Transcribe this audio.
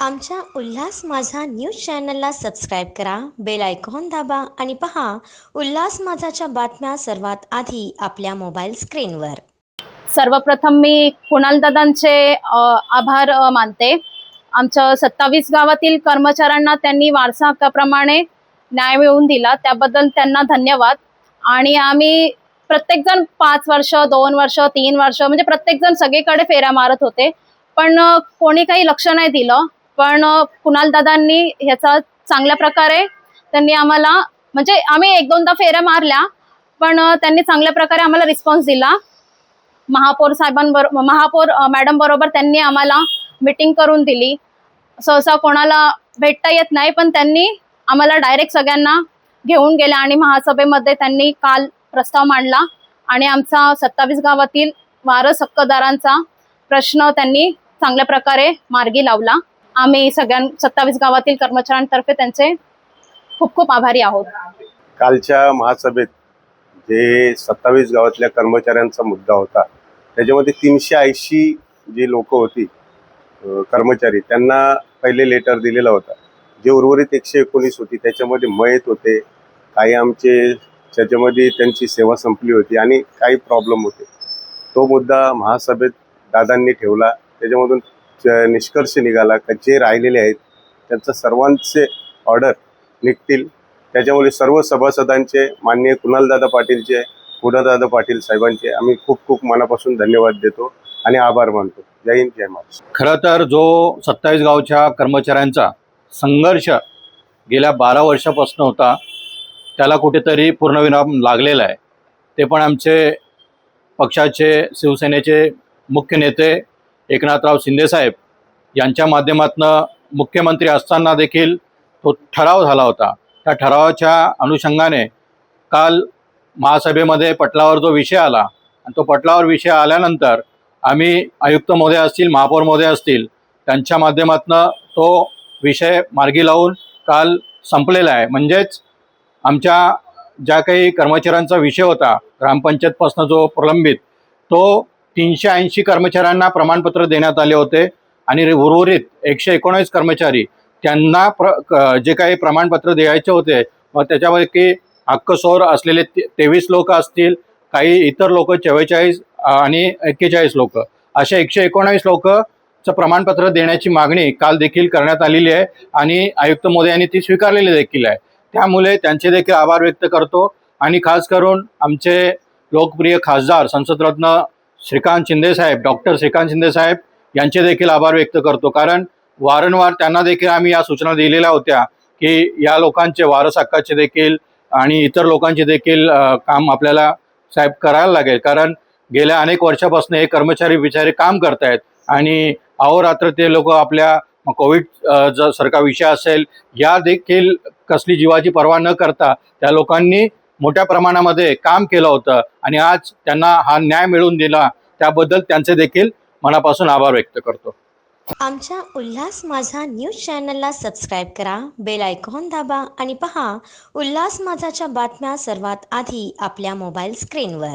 आमच्या उल्हास माझा न्यूज चॅनलला सबस्क्राईब करा, बेल आयकॉन दाबा आणि पहा उल्हास माझाच्या बातम्या सर्वात आधी आपल्या मोबाईल स्क्रीनवर. सर्वप्रथम मी कुणाल दादांचे आभार मानते. आमच्या 27 गावातील कर्मचाऱ्यांना त्यांनी वारसा हक्काप्रमाणे न्याय मिळवून दिला, त्याबद्दल त्यांना धन्यवाद. आणि आम्ही प्रत्येकजण 5 वर्ष 2 वर्ष 3 वर्ष म्हणजे प्रत्येकजण सगळीकडे फेऱ्या मारत होते, पण कोणी काही लक्ष नाही दिलं. पण कुणाल दादांनी ह्याचा चांगल्या प्रकारे त्यांनी आम्हाला म्हणजे आम्ही 1-2दा फेऱ्या मारल्या, पण त्यांनी चांगल्या प्रकारे आम्हाला रिस्पॉन्स दिला. महापौर मॅडम बरोबर त्यांनी आम्हाला मीटिंग करून दिली. सहसा कोणाला भेटता येत नाही, पण त्यांनी आम्हाला डायरेक्ट सगळ्यांना घेऊन गेल्या आणि महासभेमध्ये त्यांनी काल प्रस्ताव मांडला आणि आमचा 27 गावातील वारस हक्कदारांचा प्रश्न त्यांनी चांगल्या प्रकारे मार्गी लावला. आम्ही 27 गावातील कर्मचाऱ्यांतर्फे त्यांचे खूप खूप आभारी आहोत. कालच्या महासभेत जे 27 गावातल्या कर्मचाऱ्यांचा मुद्दा होता, त्याच्यामध्ये 380 जी लोक होती कर्मचारी, त्यांना पहिले लेटर दिलेला होता. जे उर्वरित 119 होती त्याच्यामध्ये मयत होते, काही आमचे त्याच्यामध्ये त्यांची सेवा संपली होती आणि काही प्रॉब्लेम होते. तो मुद्दा महासभेत दादांनी ठेवला. त्याच्यामधून निष्कर्ष निघाला की जे राहिलेले आहेत त्यांचं सर्वांचे ऑर्डर निघतील. त्याच्यामुळे सर्व सभासदांचे, माननीय कुणालदादा पाटीलचे, दादा पाटील साहेबांचे आम्ही खूप खूप मनापासून धन्यवाद देतो आणि आभार मानतो. जय हिंद, जय महाराष्ट्र. खरं तर जो 27 गावच्या कर्मचाऱ्यांचा संघर्ष गेल्या 12 वर्षापासून होता, त्याला कुठेतरी पूर्णविराम लागलेला आहे. ते पण आमचे पक्षाचे, शिवसेनेचे मुख्य नेते एकनाथराव शिंदेसाहेब यांच्या माध्यमातून मुख्यमंत्री असताना देखील तो ठराव झाला होता. त्या ठरावाच्या अनुषंगाने काल महासभेमध्ये पटलावर जो विषय आला आणि तो पटलावर विषय आल्यानंतर आम्ही आयुक्त महोदय असतील, महापौर महोदय असतील, त्यांच्या माध्यमातून तो विषय मार्गी लावून काल संपलेला आहे. म्हणजेच आमच्या ज्या काही कर्मचाऱ्यांचा विषय होता ग्रामपंचायतपासून जो प्रलंबित, तो 380 कर्मचाऱ्यांना प्रमाणपत्र देण्यात आले होते आणि उर्वरित 119 कर्मचारी त्यांना जे काही प्रमाणपत्र द्यायचे होते, मग त्याच्यापैकी हक्कसोर असलेले 23 लोक असतील, काही इतर लोक 44 आणि 41 लोक, असे 119 लोकचं प्रमाणपत्र देण्याची मागणी काल देखील करण्यात आलेली आहे आणि आयुक्त महोदयांनी ती स्वीकारलेली देखील आहे. त्यामुळे त्यांचे देखील आभार व्यक्त करतो आणि खास करून आमचे लोकप्रिय खासदार संसदरत्न श्रीकांत शिंदेसाहेब, डॉक्टर श्रीकांत शिंदेसाहेब यांचे देखील आभार व्यक्त करतो. कारण वारंवार त्यांना देखील आम्ही या सूचना दिलेल्या होत्या की या लोकांचे वारस हक्काचे देखील आणि इतर लोकांचे देखील काम आपल्याला साहेब करायला लागेल. कारण गेल्या अनेक वर्षापासून हे कर्मचारी बिचारे काम करत आहेत आणि अहोरात्र ते लोक आपल्या कोविड सारखा विषय असेल, या देखील कसली जीवाची पर्वा न करता त्या लोकांनी मोठ्या प्रमाणामध्ये काम केलं होतं आणि आज त्यांना हा न्याय मिळवून दिला, त्याबद्दल त्यांचे देखील मनापासून आभार व्यक्त करतो. आमच्या उल्हास माझा न्यूज चॅनलला सबस्क्राईब करा, बेल आयकॉन दाबा आणि पहा उल्हास माझाच्या बातम्या सर्वात आधी आपल्या मोबाईल स्क्रीनवर.